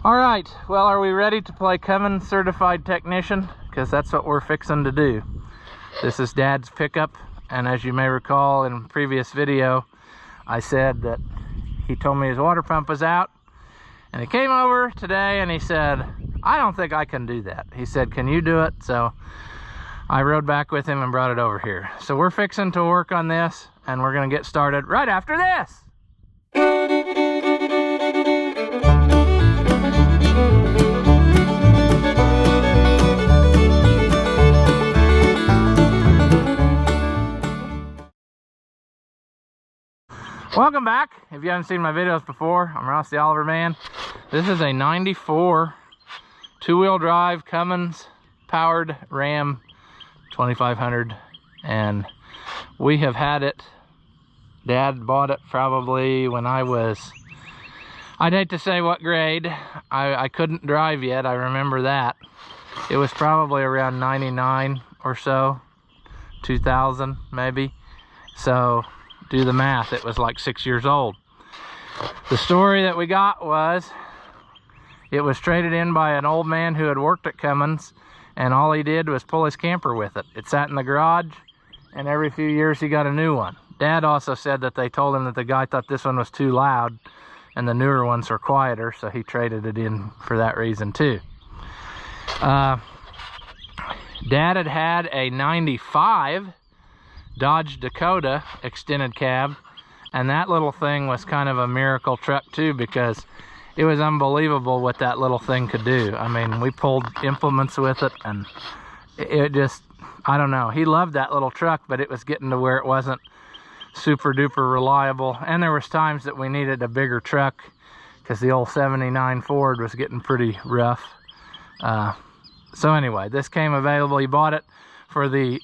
All right, well, are we ready to play Cummins Certified Technician? Because that's what we're fixing to do. This is Dad's pickup, and as you may recall in a previous video, I said that he told me his water pump was out, and he came over today and he said, I don't think I can do that. He said, can you do it? So I rode back with him and brought it over here. So we're fixing to work on this, and we're gonna get started right after this. Welcome back. If you haven't seen my videos before, I'm Ross the Oliver Man. This is a 94 two-wheel drive Cummins powered Ram 2500, and we have had it. Dad bought it probably when I was, I'd hate to say what grade. I couldn't drive yet, I remember that. It was probably around 99 or so, 2000 maybe. So do the math, it was like 6 years old. The story that we got was, it was traded in by an old man who had worked at Cummins, and all he did was pull his camper with it. It sat in the garage, and every few years he got a new one. Dad also said that they told him that the guy thought this one was too loud, and the newer ones were quieter, so he traded it in for that reason too. Dad had had a 95 Dodge Dakota extended cab, and that little thing was kind of a miracle truck too, because it was unbelievable what that little thing could do. I mean, we pulled implements with it, and it just, I don't know, he loved that little truck, but it was getting to where it wasn't super duper reliable, and there was times that we needed a bigger truck because the old 79 Ford was getting pretty rough. So anyway, this came available. He bought it for the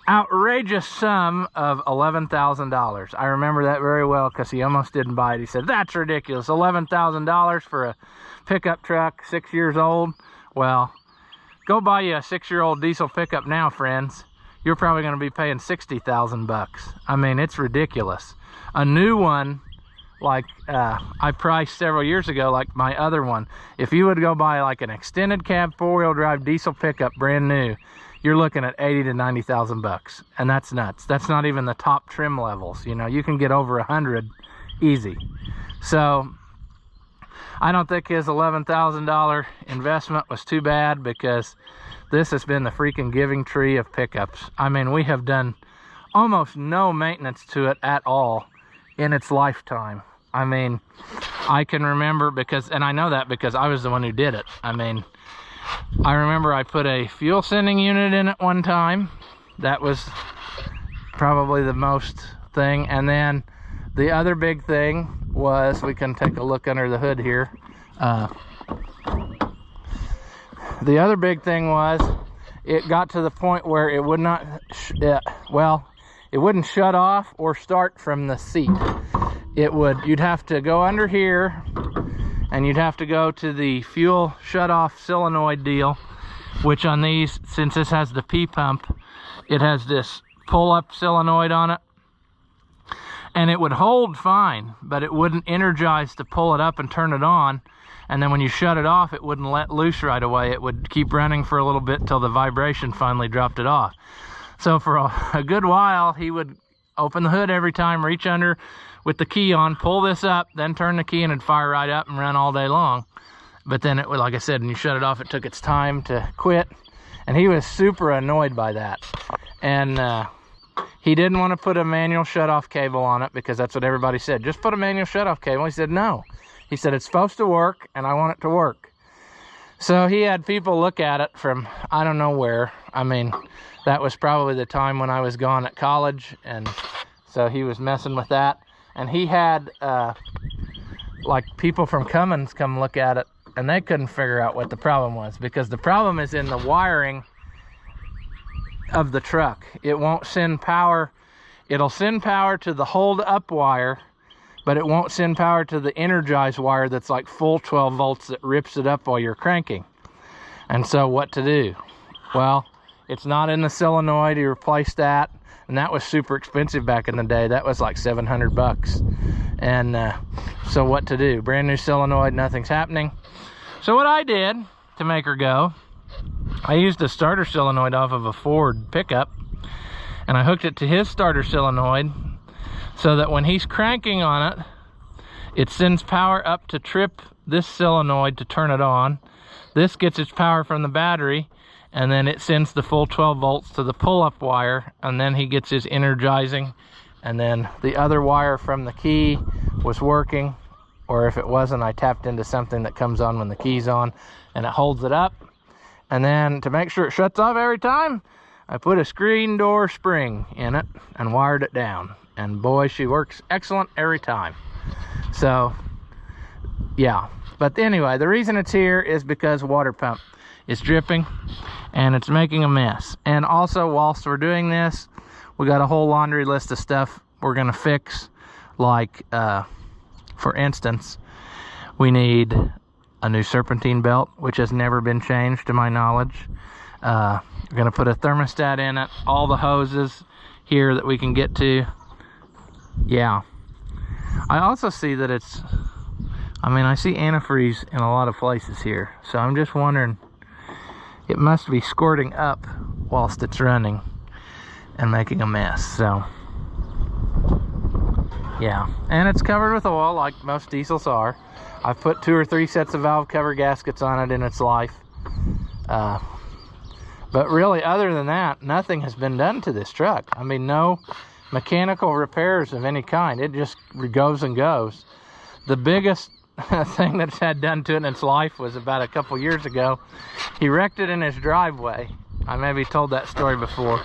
outrageous sum of $11,000. I remember that very well because he almost didn't buy it. He said, that's ridiculous, $11,000 for a pickup truck, 6 years old. Well, go buy you a 6-year-old diesel pickup now, friends. You're probably going to be paying 60,000 bucks. I mean, it's ridiculous. A new one, like I priced several years ago, like my other one, if you would go buy like an extended cab 4-wheel drive diesel pickup brand new, you're looking at 80 to 90,000 bucks, and that's nuts. That's not even the top trim levels. You know, you can get over 100 easy. So I don't think his $11,000 investment was too bad, because this has been the freaking giving tree of pickups. I mean, we have done almost no maintenance to it at all in its lifetime. I mean, I can remember, and I know that because I was the one who did it. I mean, I remember I put a fuel sending unit in it one time. That was probably the most thing. And then the other big thing was, we can take a look under the hood here. The other big thing was, it got to the point where it would not, it wouldn't shut off or start from the seat. You'd have to go under here, and you'd have to go to the fuel shut-off solenoid deal, which on these, since this has the P pump, it has this pull-up solenoid on it, and it would hold fine, but it wouldn't energize to pull it up and turn it on, and then when you shut it off, it wouldn't let loose right away. It would keep running for a little bit till the vibration finally dropped it off. So for a good while, he would open the hood every time, reach under with the key on, pull this up, then turn the key, and it'd fire right up and run all day long. But then it would, like I said, when you shut it off, it took its time to quit, and he was super annoyed by that. And he didn't want to put a manual shut-off cable on it, because that's what everybody said, just put a manual shut-off cable. He said no. He said, it's supposed to work, and I want it to work. So he had people look at it from I don't know where. I mean, that was probably the time when I was gone at college, and so he was messing with that. And he had like people from Cummins come look at it, and they couldn't figure out what the problem was, because the problem is in the wiring of the truck. It won't send power. It'll send power to the hold up wire, but it won't send power to the energized wire that's like full 12 volts that rips it up while you're cranking. And so what to do? Well, it's not in the solenoid. He replaced that, and that was super expensive back in the day. That was like 700 bucks. And So what to do? Brand new solenoid, nothing's happening. So what I did to make her go, I used a starter solenoid off of a Ford pickup, and I hooked it to his starter solenoid so that when he's cranking on it, it sends power up to trip this solenoid to turn it on. This gets its power from the battery, and then it sends the full 12 volts to the pull-up wire, and then he gets his energizing, and then the other wire from the key was working, or if it wasn't, I tapped into something that comes on when the key's on, and it holds it up. And then to make sure it shuts off every time, I put a screen door spring in it and wired it down, and boy, she works excellent every time. So yeah, but anyway, the reason it's here is because water pump is dripping and it's making a mess. And also, whilst we're doing this, we got a whole laundry list of stuff we're gonna fix. Like for instance, we need a new serpentine belt, which has never been changed to my knowledge. We're gonna put a thermostat in it, all the hoses here that we can get to. Yeah, I also see that it's, I mean, I see antifreeze in a lot of places here, so I'm just wondering, it must be squirting up whilst it's running and making a mess. So yeah, and it's covered with oil like most diesels are. I've put 2 or 3 sets of valve cover gaskets on it in its life, but really, other than that, nothing has been done to this truck. I mean, no mechanical repairs of any kind. It just goes and goes. The biggest thing that's had done to it in its life was about a couple years ago. He wrecked it in his driveway. I maybe told that story before.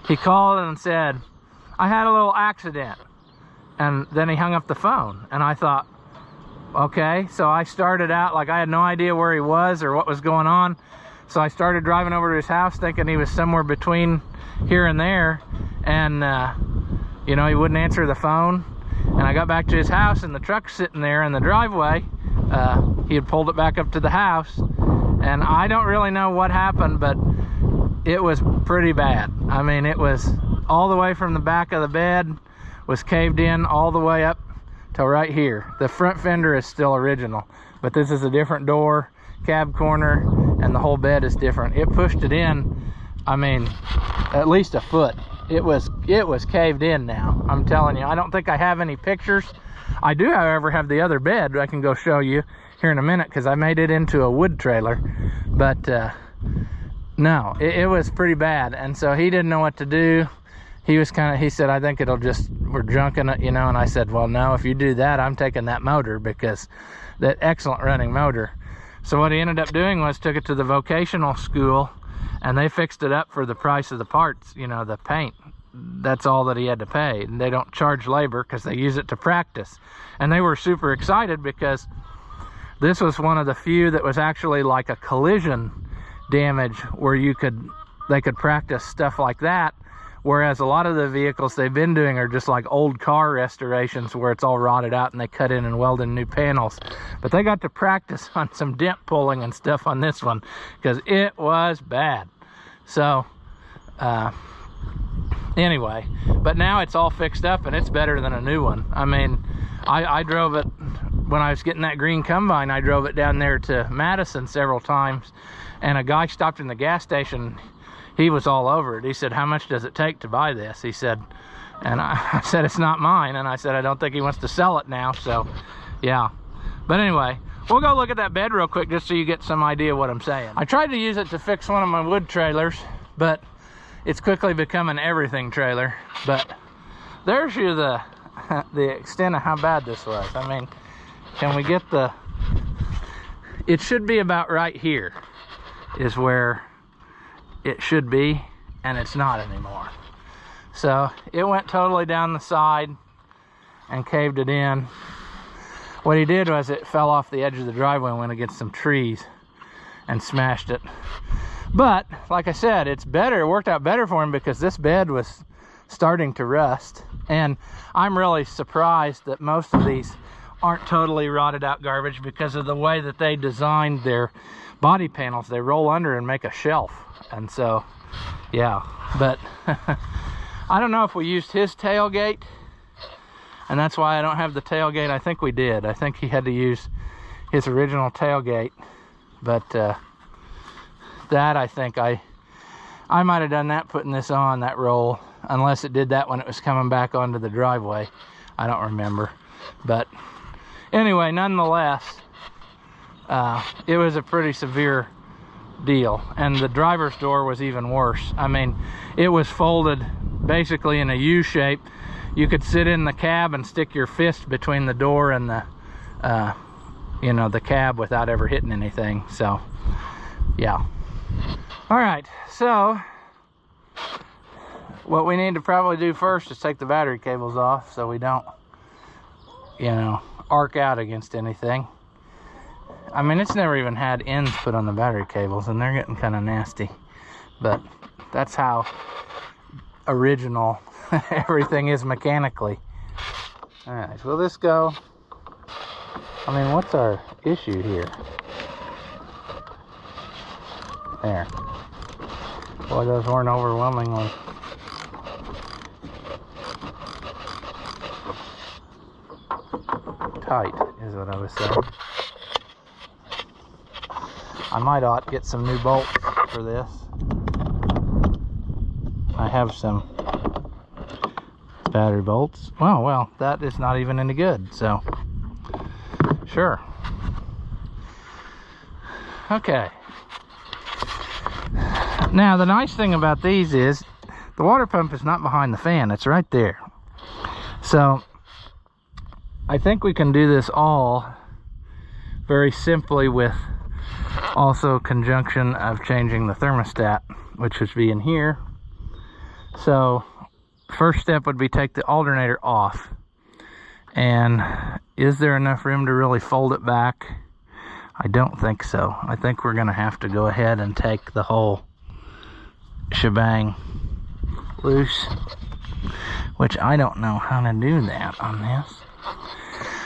He called and said, I had a little accident. And then he hung up the phone. And I thought, okay. So I started out like I had no idea where he was or what was going on. So I started driving over to his house thinking he was somewhere between here and there. And, you know, he wouldn't answer the phone. And I got back to his house and the truck's sitting there in the driveway. He had pulled it back up to the house. And I don't really know what happened, but it was pretty bad. I mean, it was all the way from the back of the bed, was caved in all the way up to right here. The front fender is still original, but this is a different door, cab corner, and the whole bed is different. It pushed it in, I mean, at least a foot. It was caved in now, I'm telling you. I don't think I have any pictures. I do, however, have the other bed I can go show you here in a minute, because I made it into a wood trailer. But no, it was pretty bad. And so he didn't know what to do. He said, I think it'll just, we're junking it, you know. And I said, well, no, if you do that, I'm taking that motor, because that excellent running motor. So what he ended up doing was took it to the vocational school, and they fixed it up for the price of the parts, you know, the paint. That's all that he had to pay. And they don't charge labor because they use it to practice. And they were super excited because this was one of the few that was actually like a collision damage where they could practice stuff like that. Whereas a lot of the vehicles they've been doing are just like old car restorations where it's all rotted out and they cut in and weld in new panels. But they got to practice on some dent pulling and stuff on this one because it was bad. So anyway, but now it's all fixed up and it's better than a new one. I mean, I drove it when I was getting that green combine. I drove it down there to Madison several times, and a guy stopped in the gas station. He was all over it. He said, how much does it take to buy this? He said, and I said, it's not mine. And I said, I don't think he wants to sell it now. So yeah, but anyway, we'll go look at that bed real quick just so you get some idea what I'm saying. I tried to use it to fix one of my wood trailers, but it's quickly become an everything trailer. But there's you the extent of how bad this was. I mean, can we get it should be about right here is where it should be, and it's not anymore. So it went totally down the side and caved it in. What he did was it fell off the edge of the driveway and went against some trees and smashed it. But like I said, it's better. It worked out better for him because this bed was starting to rust. And I'm really surprised that most of these aren't totally rotted out garbage because of the way that they designed their body panels. They roll under and make a shelf. And so, yeah, but I don't know if we used his tailgate. and that's why I don't have the tailgate. I think we did. I think he had to use his original tailgate, but that I think I might have done that putting this on, that roll, unless it did that when it was coming back onto the driveway. I don't remember, but anyway, nonetheless, it was a pretty severe deal. And the driver's door was even worse. I mean, it was folded basically in a U shape. You could sit in the cab and stick your fist between the door and the you know, the cab without ever hitting anything. So yeah. All right, so what we need to probably do first is take the battery cables off so we don't, you know, arc out against anything. I mean, it's never even had ends put on the battery cables, and they're getting kind of nasty, but that's how original everything is mechanically. All right, will this go? I mean, what's our issue here? There. Boy, those weren't overwhelmingly. Tight is what I was saying. I might ought to get some new bolts for this. I have some battery bolts. Oh, well, that is not even any good, so sure. Okay. Now, the nice thing about these is the water pump is not behind the fan, it's right there. So I think we can do this all very simply with also conjunction of changing the thermostat, which would be in here. So first step would be take the alternator off. And is there enough room to really fold it back? I don't think so. I think we're gonna have to go ahead and take the whole shebang loose, which I don't know how to do that on this.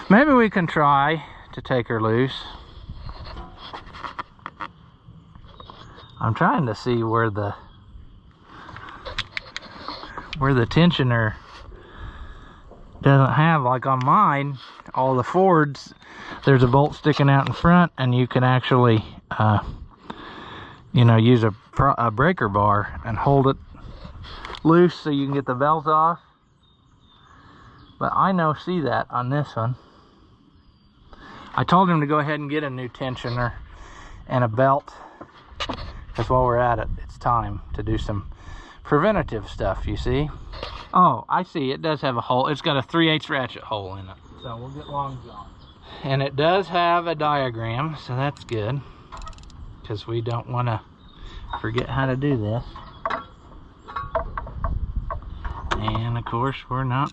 Maybe we can try to take her loose. I'm trying to see where the tensioner doesn't have, like on mine, all the Fords, there's a bolt sticking out in front, and you can actually you know, use a breaker bar and hold it loose so you can get the belt off. But I no see that on this one. I told him to go ahead and get a new tensioner and a belt, because while we're at it, it's time to do some preventative stuff, you see. Oh, I see, it does have a hole. It's got a 3/8 ratchet hole in it, so we'll get long john. And it does have a diagram, so that's good, because we don't want to forget how to do this. And of course, we're not.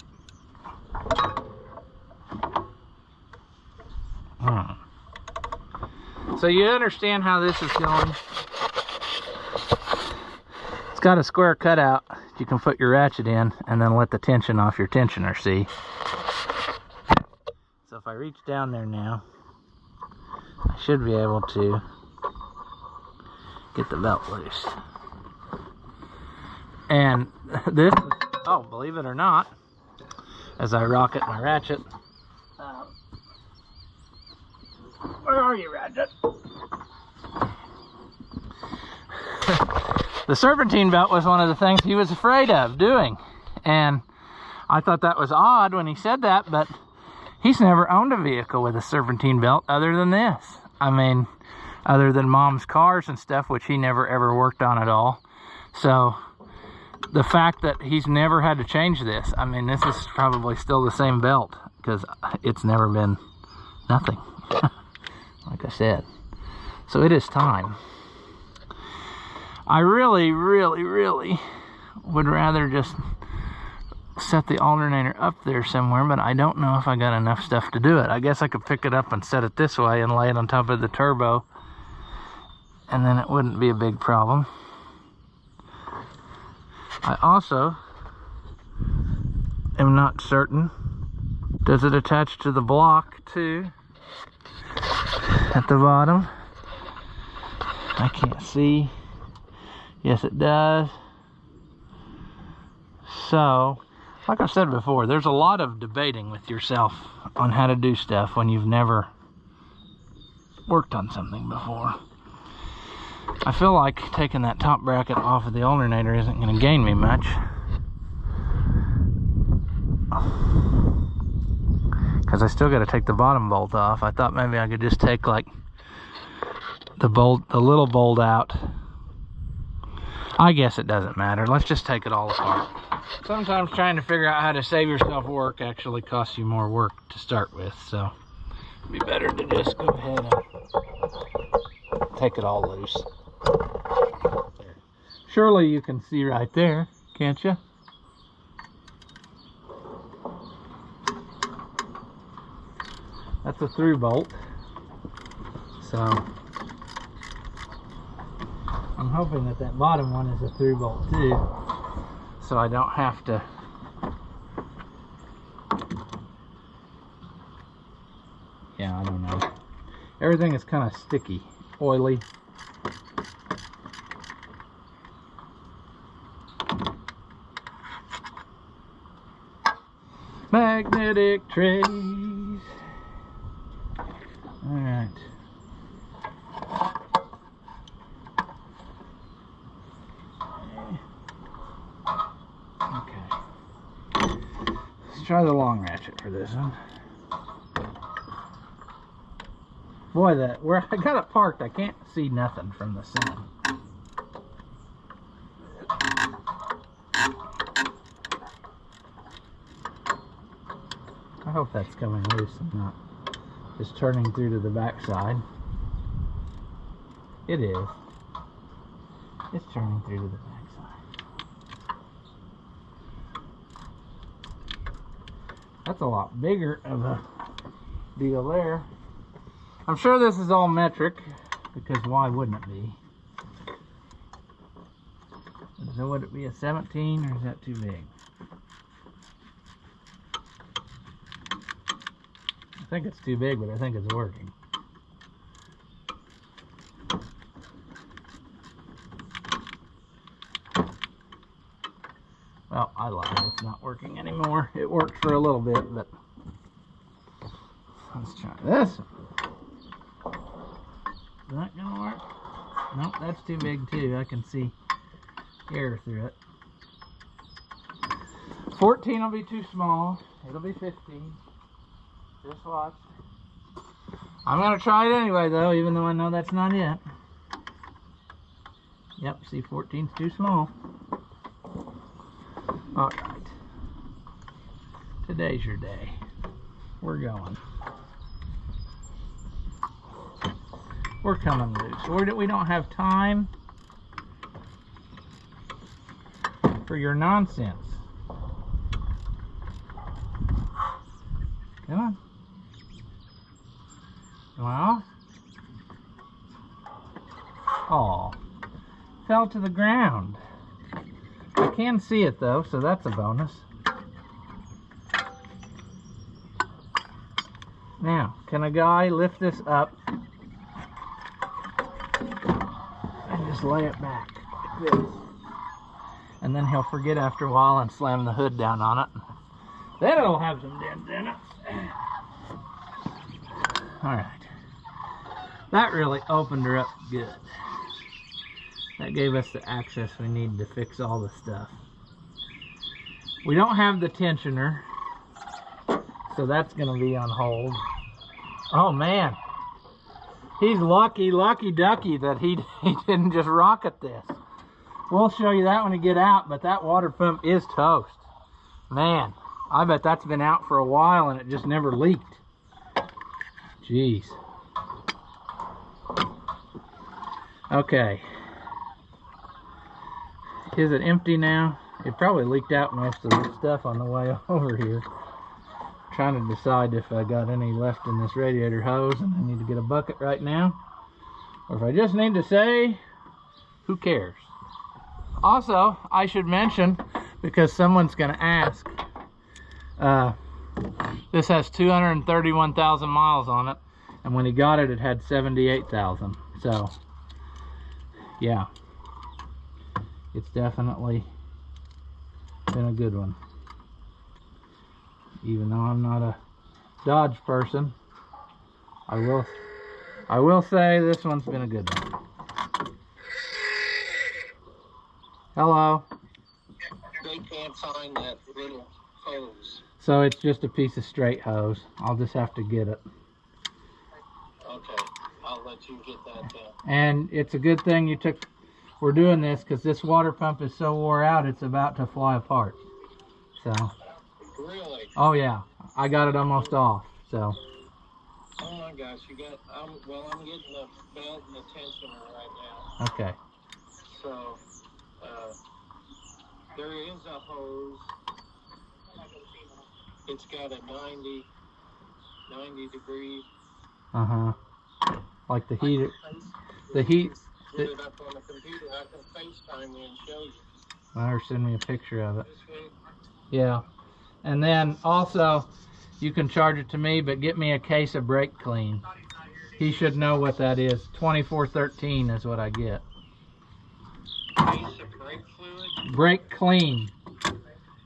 So you understand how this is going. It's got a square cutout you can put your ratchet in and then let the tension off your tensioner, see? So if I reach down there now, I should be able to get the belt loose. And this, oh, believe it or not, as I rocket my ratchet, where are you, ratchet? The serpentine belt was one of the things he was afraid of doing, and I thought that was odd when he said that, but he's never owned a vehicle with a serpentine belt other than this. I mean, other than Mom's cars and stuff, which he never ever worked on at all. So the fact that he's never had to change this, I mean, this is probably still the same belt, because it's never been nothing. Like I said. So it is time. I really would rather just set the alternator up there somewhere, but I don't know if I got enough stuff to do it. I guess I could pick it up and set it this way and lay it on top of the turbo, and then it wouldn't be a big problem. I also am not certain. Does it attach to the block too? At the bottom? I can't see. Yes, it does. So Like I said before, there's a lot of debating with yourself on how to do stuff when you've never worked on something before. I feel like taking that top bracket off of the alternator isn't going to gain me much. Because I still got to take the bottom bolt off. I thought maybe I could just take like the little bolt out. I guess it doesn't matter. Let's just take it all apart. Sometimes trying to figure out how to save yourself work actually costs you more work to start with, so it'd be better to just go ahead and take it all loose. There. Surely you can see right there, can't you? That's a through bolt, so I'm hoping that that bottom one is a through bolt too, so I don't have to I don't know. Everything is kind of sticky, oily. Magnetic trays. All right. Okay. Let's try the long ratchet for this one. Boy, where I got it parked, I can't see nothing from the sun. I hope that's coming loose and not just turning through to the back side. It is. It's turning through to the back side. That's a lot bigger of a deal there. I'm sure this is all metric, because why wouldn't it be? So would it be a 17 or is that too big? I think it's too big, but I think it's working. Well, I lied. It's not working anymore. It worked for a little bit, but let's try this. Is that gonna work? Nope, that's too big too. I can see air through it. 14 will be too small. It'll be 15. Just watch. I'm gonna try it anyway though, even though I know that's not it. Yep, see, 14's too small. Alright. Today's your day. We're going. We're coming loose. We don't have time for your nonsense. Come on. Well. Oh. Fell to the ground. I can see it though, so that's a bonus. Now, can a guy lift this up and just lay it back like this? And then he'll forget after a while and slam the hood down on it. Then it'll have some dents in it. Alright. That really opened her up good. That gave us the access we needed to fix all the stuff. We don't have the tensioner, so that's going to be on hold. Oh man, he's lucky ducky that he didn't just rocket this. We'll show you that when we get out, but that water pump is toast. Man, I bet that's been out for a while and it just never leaked. Jeez. Okay. Is it empty now? It probably leaked out most of the stuff on the way over here. I'm trying to decide if I got any left in this radiator hose and I need to get a bucket right now, or if I just need to say, who cares? Also, I should mention, because someone's going to ask, this has 231,000 miles on it, and when he got it, it had 78,000. So, yeah. It's definitely been a good one. even though I'm not a Dodge person. I will say this one's been a good one. Hello. They can't find that little hose. So it's just a piece of straight hose. I'll just have to get it. Okay, I'll let you get that done. And it's a good thing we're doing this, because this water pump is so wore out it's about to fly apart. So. Really? Oh yeah, I got it almost off. So. Oh my gosh, I'm getting the belt and the tensioner right now. Okay. So, there is a hose. It's got a 90 degree. Like the heater. Put it up on the computer. I can FaceTime you and show you. Or send me a picture of it. This way. Yeah. And then also, you can charge it to me, but get me a case of brake clean. He should know what that is. 2413 is what I get. Case of brake fluid? Brake clean.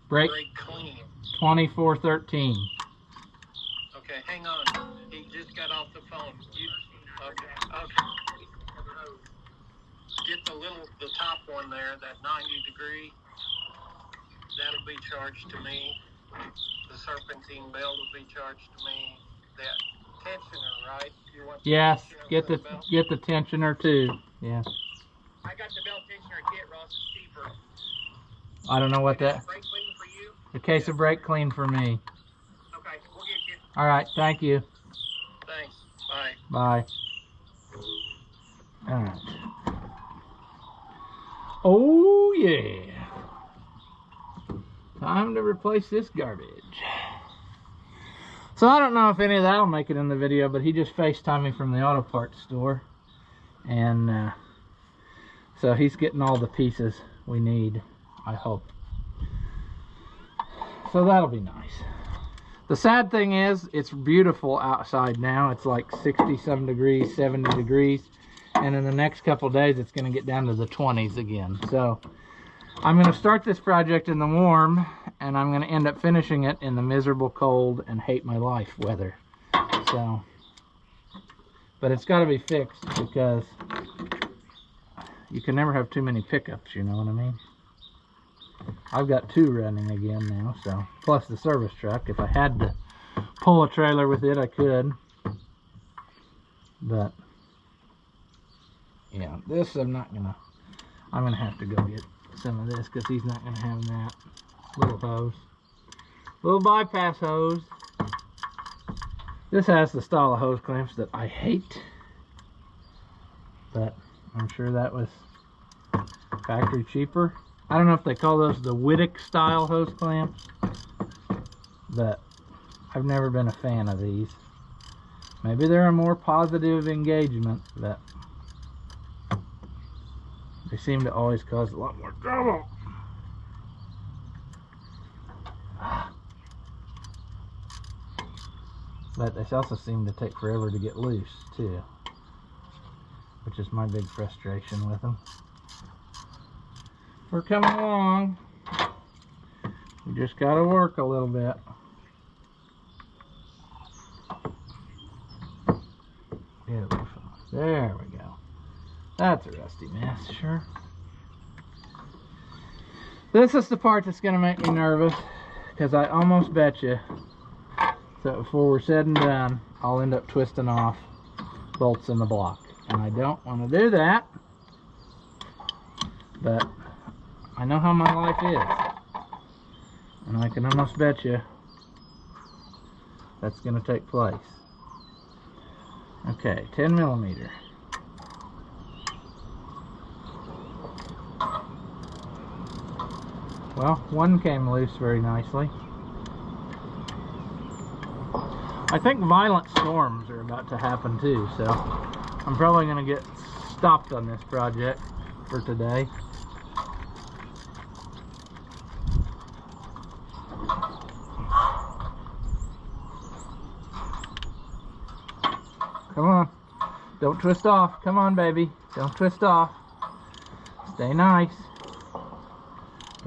Brake clean. 2413. Okay, hang on. He just got off the phone. Okay. Get the top one there, that 90 degree. That'll be charged to me. The serpentine belt will be charged to me. That tensioner, right? You want the Yes, tensioner get for the belt? get the tensioner too. Yeah. I got the belt tensioner kit, Ross. It's cheaper. I don't know what that. Brake clean for you? A case of brake clean for me. Okay, we'll get you. All right, thank you. Thanks. Bye. Bye. All right. Oh yeah. Time to replace this garbage. So I don't know if any of that will make it in the video, but he just FaceTimed me from the auto parts store. And so he's getting all the pieces we need, I hope. So that'll be nice. The sad thing is, it's beautiful outside now. It's like 60-some degrees, 70 degrees. And in the next couple days, it's going to get down to the 20s again. So I'm going to start this project in the warm, and I'm going to end up finishing it in the miserable cold and hate my life weather. So, but it's got to be fixed, because you can never have too many pickups, you know what I mean? I've got 2 running again now, so plus the service truck. If I had to pull a trailer with it, I could. But yeah, this I'm gonna have to go get some of this, because he's not gonna have that little hose, little bypass hose. This has the style of hose clamps that I hate, but I'm sure that was factory cheaper. I don't know if they call those the Whittick style hose clamps, but I've never been a fan of these. Maybe they're a more positive engagement, but they seem to always cause a lot more trouble. But they also seem to take forever to get loose too, which is my big frustration with them. We're coming along. We just got to work a little bit. There we go. That's a rusty mess, sure. This is the part that's going to make me nervous, because I almost bet you that before we're said and done, I'll end up twisting off bolts in the block. And I don't want to do that, but I know how my life is, and I can almost bet you that's going to take place. Okay, 10 millimeter. Well, one came loose very nicely. I think violent storms are about to happen too, so I'm probably going to get stopped on this project for today. Come on. Don't twist off. Come on, baby. Don't twist off. Stay nice.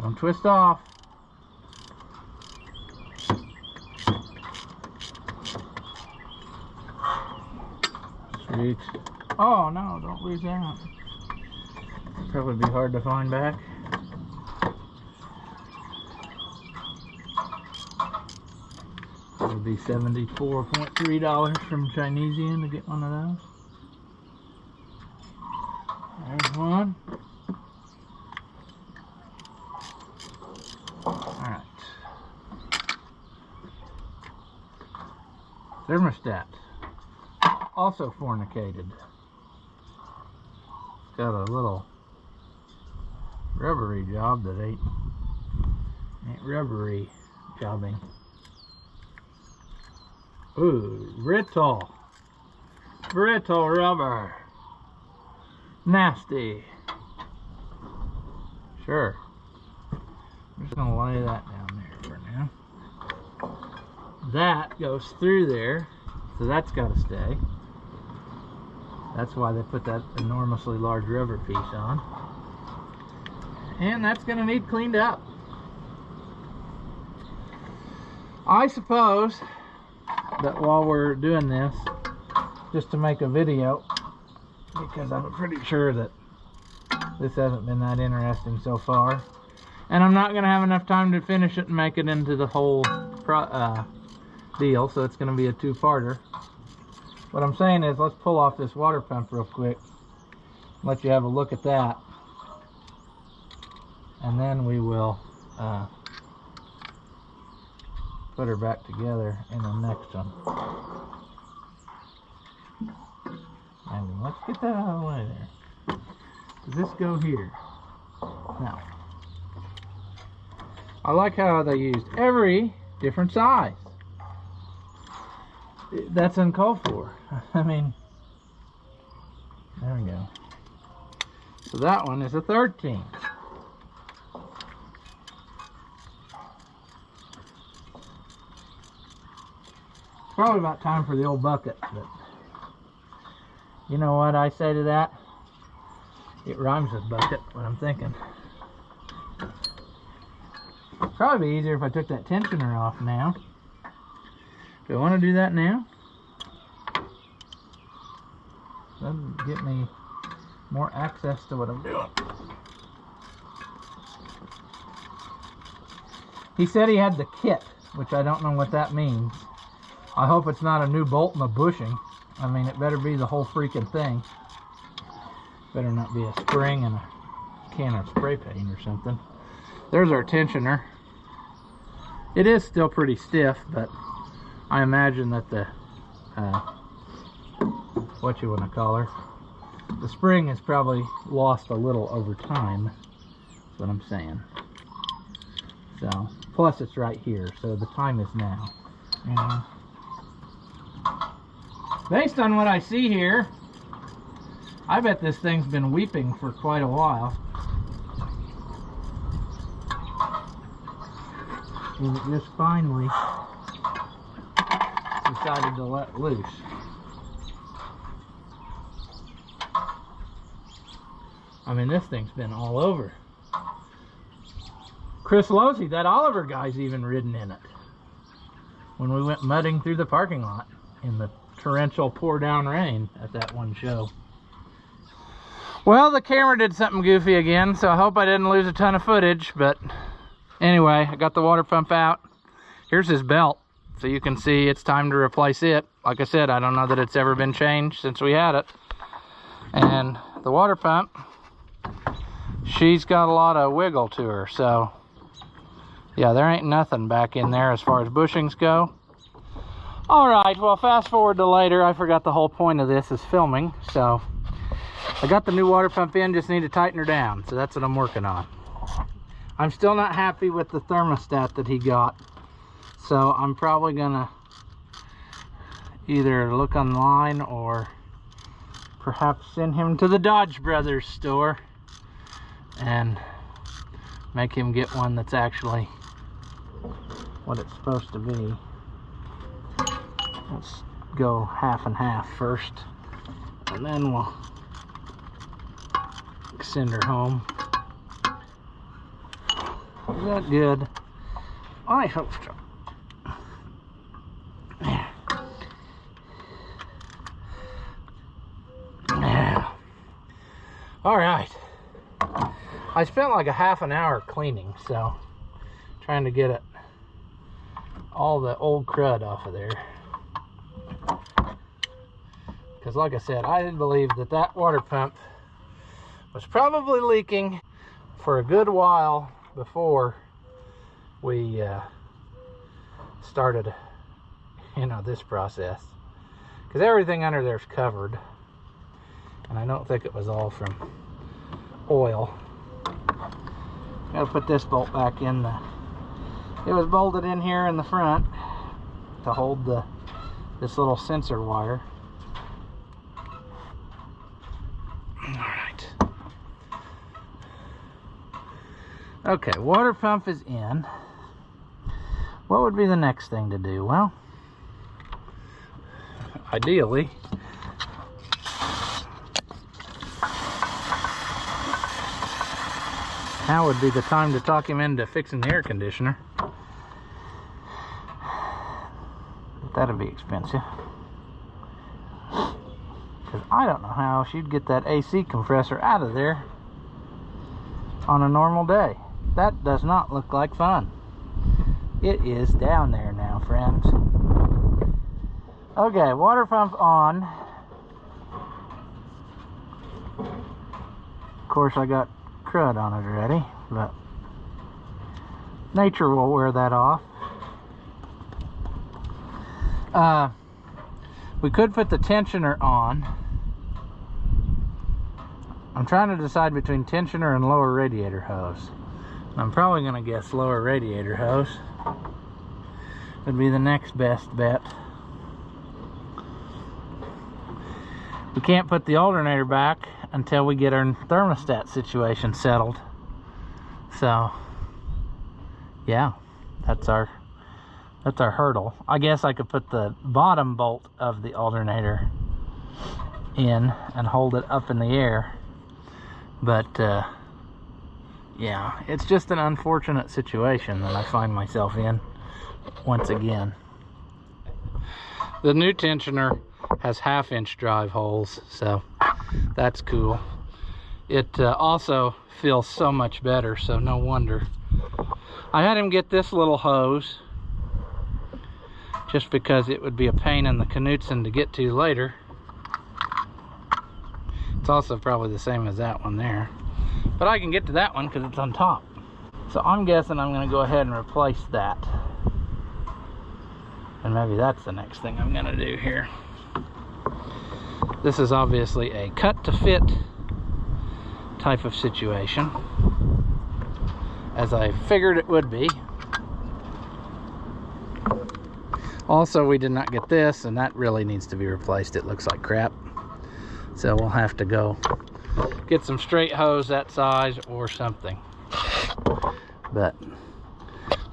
Don't twist off. Jeez. Oh no, don't lose that. Probably be hard to find back. It would be $74.3 from Chinesian to get one of those. There's one. Alright. Thermostat. Also fornicated. Got a little rubbery job that ain't rubbery jobbing. Ooh, brittle rubber. Nasty. Sure. I'm just gonna lay that down there for now. That goes through there, so that's gotta stay. That's why they put that enormously large rubber piece on. And that's gonna need cleaned up. I suppose that while we're doing this, just to make a video, because I'm pretty sure that this hasn't been that interesting so far, and I'm not gonna have enough time to finish it and make it into the whole deal, so it's gonna be a two-parter. What I'm saying is, let's pull off this water pump real quick, let you have a look at that, and then we will put her back together in the next one. And let's get that out of the way there. Does this go here? No. I like how they used every different size. That's uncalled for. I mean, there we go. So that one is a 13. Probably about time for the old bucket, but you know what I say to that? It rhymes with bucket, what I'm thinking. It'd probably be easier if I took that tensioner off now. Do I want to do that now? That'll get me more access to what I'm doing. He said he had the kit, which I don't know what that means. I hope it's not a new bolt and a bushing. I mean, it better be the whole freaking thing. Better not be a spring and a can of spray paint or something. There's our tensioner. It is still pretty stiff, but I imagine that the, what you want to call her, the spring has probably lost a little over time. That's what I'm saying. So, plus it's right here, so the time is now. You know? Based on what I see here, I bet this thing's been weeping for quite a while. And it just finally decided to let loose. I mean, this thing's been all over. Chris Losey, that Oliver guy's even ridden in it. When we went mudding through the parking lot in the torrential pour down rain at that one show. Well, the camera did something goofy again, so I hope I didn't lose a ton of footage, but anyway, I got the water pump out. Here's his belt, so you can see it's time to replace it. Like I said, I don't know that it's ever been changed since we had it. And the water pump, she's got a lot of wiggle to her, so yeah, there ain't nothing back in there as far as bushings go. All right, well, fast forward to later. I forgot the whole point of this is filming, so I got the new water pump in, just need to tighten her down, so that's what I'm working on. I'm still not happy with the thermostat that he got, so I'm probably gonna either look online or perhaps send him to the Dodge Brothers store and make him get one that's actually what it's supposed to be. Let's go half and half first, and then we'll send her home. Is that good? I hope so. All right. I spent like a half an hour cleaning, so trying to get all the old crud off of there. Because like I said, I didn't believe that water pump was probably leaking for a good while before we started, this process. Because everything under there's covered, and I don't think it was all from oil. Gotta put this bolt back in. It was bolted in here in the front to hold this little sensor wire. Alright. Okay, water pump is in. What would be the next thing to do? Well, ideally, now would be the time to talk him into fixing the air conditioner. But that'd be expensive. Because I don't know how she'd get that AC compressor out of there on a normal day. That does not look like fun. It is down there now, friends. Okay, water pump on. Of course, I got crud on it already, but nature will wear that off. We could put the tensioner on. I'm trying to decide between tensioner and lower radiator hose. I'm probably going to guess lower radiator hose would be the next best bet. We can't put the alternator back until we get our thermostat situation settled. So, yeah, that's our hurdle. I guess I could put the bottom bolt of the alternator in and hold it up in the air. But, yeah, it's just an unfortunate situation that I find myself in once again. The new tensioner has 1/2-inch drive holes, so that's cool. It also feels so much better, so no wonder. I had him get this little hose just because it would be a pain in the Knudsen to get to later. It's also probably the same as that one there, but I can get to that one because it's on top. So I'm guessing I'm going to go ahead and replace that, and maybe that's the next thing I'm going to do here. This is obviously a cut to fit type of situation, as I figured it would be. Also, we did not get this, and that really needs to be replaced. It looks like crap. So we'll have to go get some straight hose that size or something. But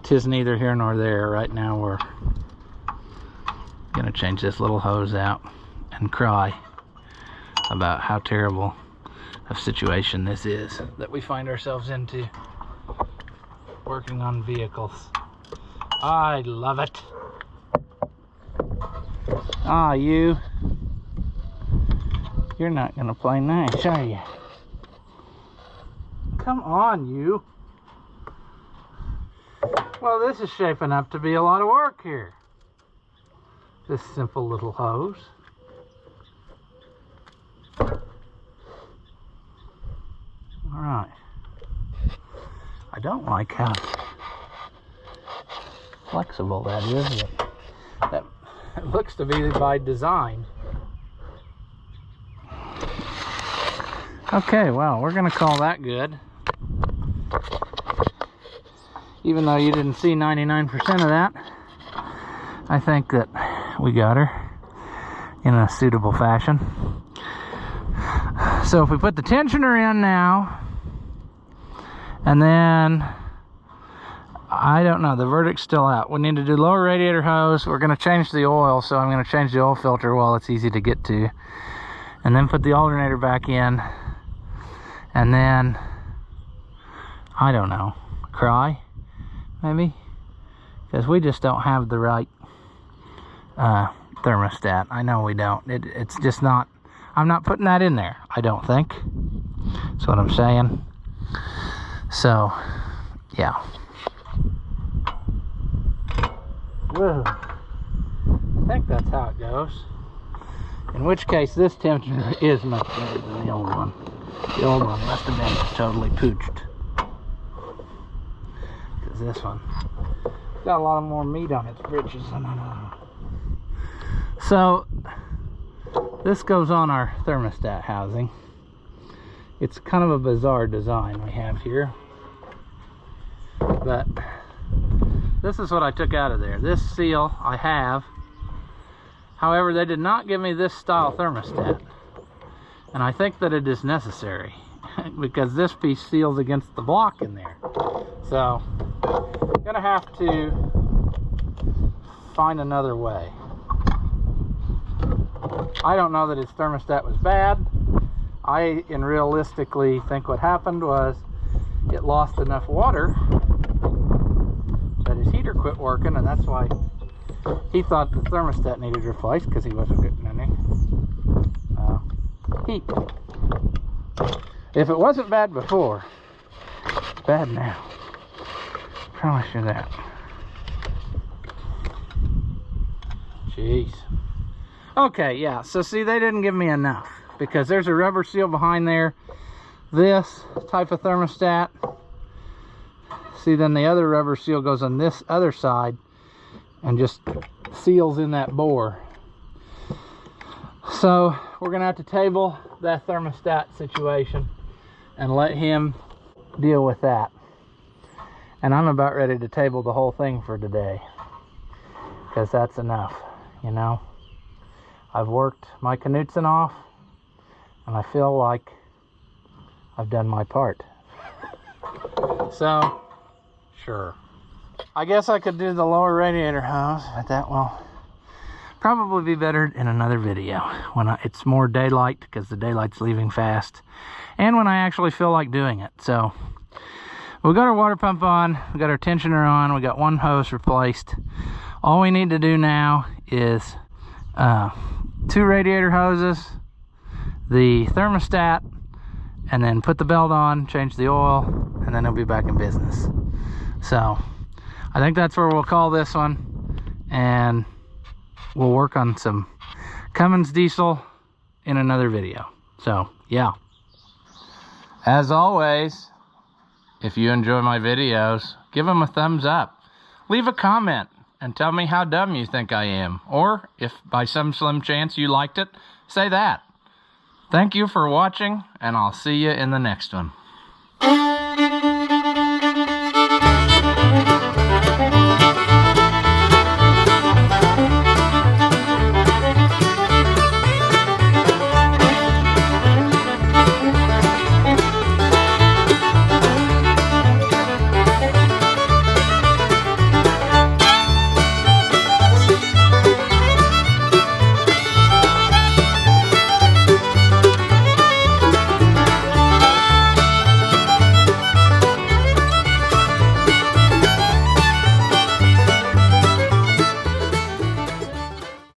'tis neither here nor there. Right now we're gonna change this little hose out and cry about how terrible of situation this is that we find ourselves into working on vehicles. I love it. Ah, you're not gonna play nice, are you? Come on, you. Well, this is shaping up to be a lot of work here. This simple little hose. All right. I don't like how flexible that is, but that it looks to be by design. Okay, well, we're gonna call that good. Even though you didn't see 99% of that, I think that we got her in a suitable fashion. So if we put the tensioner in now, and then, I don't know, the verdict's still out. We need to do lower radiator hose. We're gonna change the oil, so I'm gonna change the oil filter while it's easy to get to. And then put the alternator back in. And then, I don't know, cry, maybe? Because we just don't have the right thermostat. I know we don't. It's just not, I'm not putting that in there, I don't think. That's what I'm saying. So, yeah. Whoa. I think that's how it goes. In which case, this temperature is much better than the old one. The old one must have been totally pooched. Because this one got a lot more meat on its britches than I know. So, this goes on our thermostat housing. It's kind of a bizarre design we have here. But this is what I took out of there. This seal I have. However, they did not give me this style thermostat. And I think that it is necessary because this piece seals against the block in there. So, I'm gonna have to find another way. I don't know that his thermostat was bad. I realistically think what happened was it lost enough water that his heater quit working, and that's why he thought the thermostat needed replaced, because he wasn't getting any heat. If it wasn't bad before, it's bad now. Promise you that. Jeez. Okay, yeah, so see, they didn't give me enough, because there's a rubber seal behind there. This type of thermostat, see, then the other rubber seal goes on this other side and just seals in that bore. So we're gonna have to table that thermostat situation and let him deal with that. And I'm about ready to table the whole thing for today, because that's enough, you know. I've worked my Knudsen off, and I feel like I've done my part. So, sure. I guess I could do the lower radiator hose, but that will probably be better in another video when it's more daylight, because the daylight's leaving fast, and when I actually feel like doing it. So, we got our water pump on, we got our tensioner on, we got one hose replaced. All we need to do now is 2 radiator hoses, the thermostat, and then put the belt on, change the oil, and then it'll be back in business. So I think that's where we'll call this one, and we'll work on some Cummins Diesel in another video. So yeah, as always, if you enjoy my videos, give them a thumbs up, leave a comment, and tell me how dumb you think I am. Or if by some slim chance you liked it, say that. Thank you for watching, and I'll see you in the next one.